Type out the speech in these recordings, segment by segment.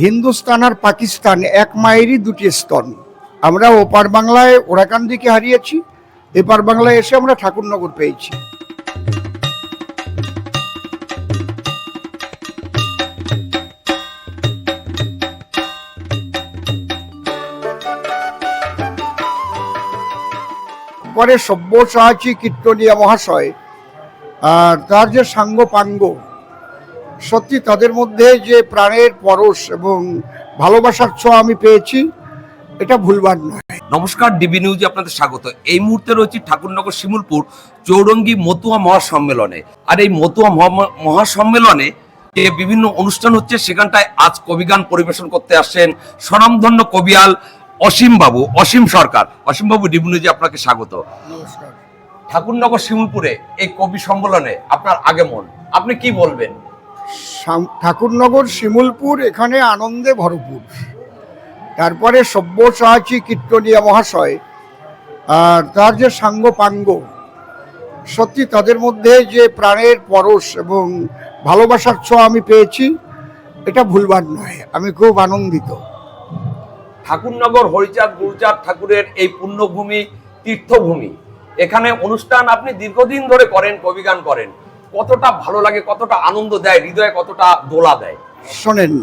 হিন্দুস্তান আর পাকিস্তান এক মায়েরই দুটি স্তন। আমরা ওপার বাংলায় ওরাকান্দিকে হারিয়েছি, এপার বাংলায় এসে আমরা ঠাকুরনগর পেয়েছি। পরে সব্যসাচী কীর্তনিয়া মহাশয় আর তার যে সাঙ্গ পাঙ্গ, সত্যি তাদের মধ্যে যে প্রাণের পরশ এবং ভালোবাসার ছোঁয়া আমি পেয়েছি, এটা ভুলবার নয়। নমস্কার, ডিবি নিউজে আপনাদের স্বাগত। এই মুহূর্তে রয়েছে ঠাকুরনগর শিমুলপুর চৌরঙ্গী মতুয়া মহাসম্মেলনে। আর এই মতুয়া মহাসম্মেলনে যে বিভিন্ন অনুষ্ঠান হচ্ছে, সেখানটায় আজ কবিগান পরিবেশন করতে আসছেন স্বনামধন্য কবিয়াল অসীম সরকার। অসীম বাবু, ডিবি নিউজে আপনাকে স্বাগত। নমস্কার। ঠাকুরনগর শিমুলপুরে এই কবি সম্মেলনে আপনার আগমন, আপনি কি বলবেন? ঠাকুরনগর শিমুলপুর এখানে আনন্দে ভরপুর। তারপরে সব্যসাচী কীর্তনিয়া মহাশয় আর তার যে সাঙ্গ পাঙ্গ, সত্যি তাদের মধ্যে যে প্রাণের পরশ এবং ভালোবাসার ছোঁয়া আমি পেয়েছি, এটা ভুলবার নয়। আমি খুব আনন্দিত। ঠাকুরনগর হরিচাঁদ গুরুচাঁদ ঠাকুরের এই পুণ্যভূমি, তীর্থভূমি, এখানে অনুষ্ঠান আপনি দীর্ঘদিন ধরে করেন, কবিগান করেন। কতটা ভালো লাগে, কতটা আনন্দ দেয়, হৃদয়ে কতটা দোলা দেয়? শোনেন,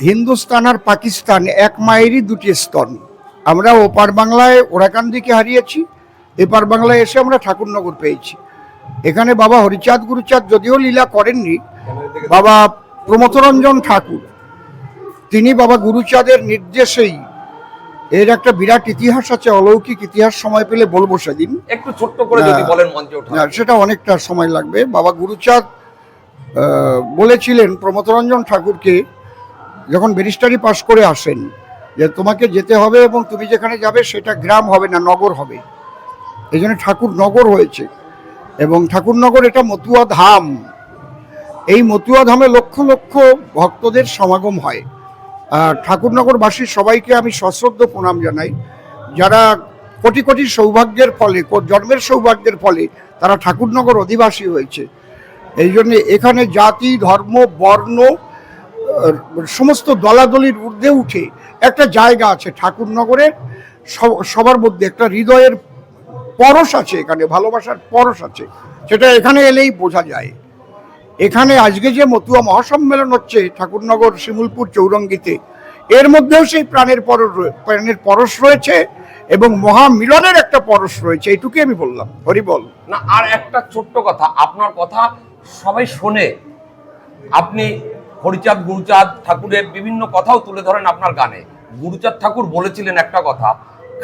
হিন্দুস্তান আর পাকিস্তান এক মায়েরই দুটি স্তন। আমরা ওপার বাংলায় ওরাকান্দিকে হারিয়েছি, এপার বাংলায় এসে আমরা ঠাকুরনগর পেয়েছি। এখানে বাবা হরিচাঁদ গুরুচাঁদ যদিও লীলা করেননি, বাবা প্রমথরঞ্জন ঠাকুর তিনি বাবা গুরুচাঁদের নির্দেশেই, এর একটা বিরাট ইতিহাস আছে, অলৌকিক ইতিহাস, সময় পেলে বলবো সেদিন। একটু ছোট্ট করে যদি বলেন মঞ্চে ওঠা। সেটা অনেকটা সময় লাগবে। বাবা গুরুচাঁদ বলেছিলেন প্রমথরঞ্জন ঠাকুরকে, যখন ব্যারিস্টারি পাশ করে আসেন, যে তোমাকে যেতে হবে এবং তুমি যেখানে যাবে সেটা গ্রাম হবে না, নগর হবে। এই জন্য ঠাকুরনগর হয়েছে। এবং ঠাকুরনগর এটা মতুয়া ধাম। এই মতুয়া ধামে লক্ষ লক্ষ ভক্তদের সমাগম হয়। ঠাকুরনগরবাসীর সবাইকে আমি সশ্রদ্ধ প্রণাম জানাই, যারা কোটি কোটি সৌভাগ্যের ফলে, জন্মের সৌভাগ্যের ফলে তারা ঠাকুরনগর অধিবাসী হয়েছে। এই জন্য এখানে জাতি, ধর্ম, বর্ণ সমস্ত দলাদলির ঊর্ধ্বে উঠে একটা জায়গা আছে ঠাকুরনগরের। সবার মধ্যে একটা হৃদয়ের পরশ আছে, এখানে ভালোবাসার পরশ আছে, সেটা এখানে এলেই বোঝা যায়। এখানে আজকে যে মতুয়া মহাসম্মেলন হচ্ছে ঠাকুরনগর শিমুলপুর চৌরঙ্গীতে, এর মধ্যেও সেই প্রাণের পরশ রয়েছে এবং মহামিলনের একটা পরশ রয়েছে। এইটুকুই আমি বললাম। হরিবল। না, আর একটা ছোট্ট কথা, আপনার কথা সবাই শোনে। আপনি হরিচাঁদ গুরুচাঁদ ঠাকুরের বিভিন্ন কথাও তুলে ধরেন আপনার গানে। গুরুচাঁদ ঠাকুর বলেছিলেন একটা কথা,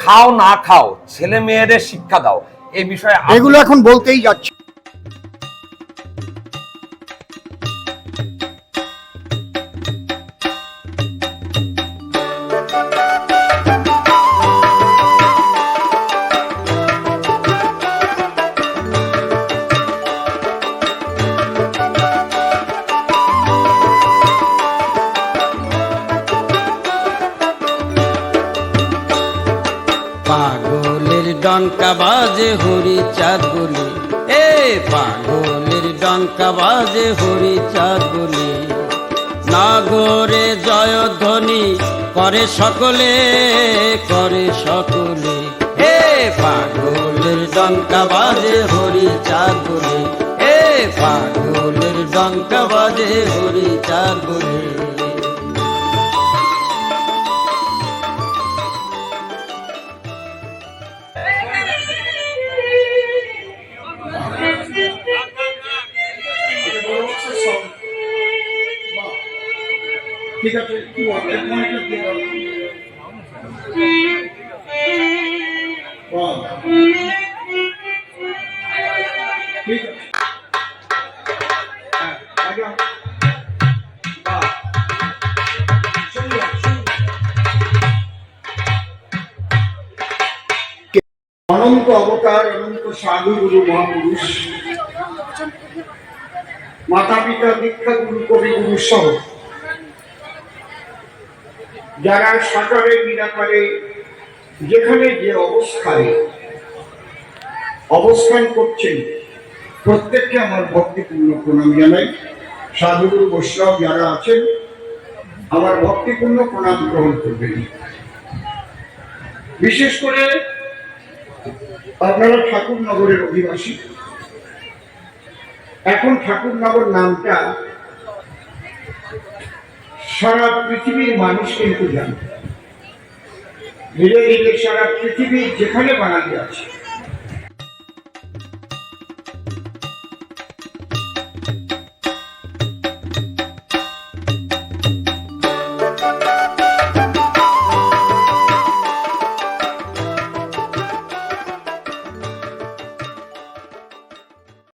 খাও না খাও, ছেলে মেয়েদের শিক্ষা দাও। এই বিষয়ে এগুলো এখন বলতেই যাচ্ছে। পাগলের ডঙ্কা বাজে হরিচাঁদ বলে, এ পাগলের ডঙ্কা বাজে হরিচাঁদ বলে, নাগরে জয়ধ্বনি করে সকলে, করে সকলে। এ পাগলের ডঙ্কা বাজে হরিচাঁদ বলে, এ পাগলের ডঙ্কা বাজে হরিচাঁদ বলে। ঠিক আছে, কি অনন্ত অবতার, অনন্ত সাধু গুরু মহাপুরুষ, মাতা পিতা, দীক্ষা গুরু, কবি গুরু সহ যারা সাকারে নিরাকারে যেখানে যে অবস্থান করছেন, প্রত্যেককে আমার ভক্তিপূর্ণ প্রণাম জানাই। সাধুগুরু বৈষ্ণব যারা আছেন, আমার ভক্তিপূর্ণ প্রণাম গ্রহণ করবেন। বিশেষ করে আপনারা ঠাকুরনগরের অধিবাসী। এখন ঠাকুরনগর নামটা সারা পৃথিবীর মানুষ কিন্তু জানে। ধীরে ধীরে সারা পৃথিবীর যেখানে বাঙালি আছে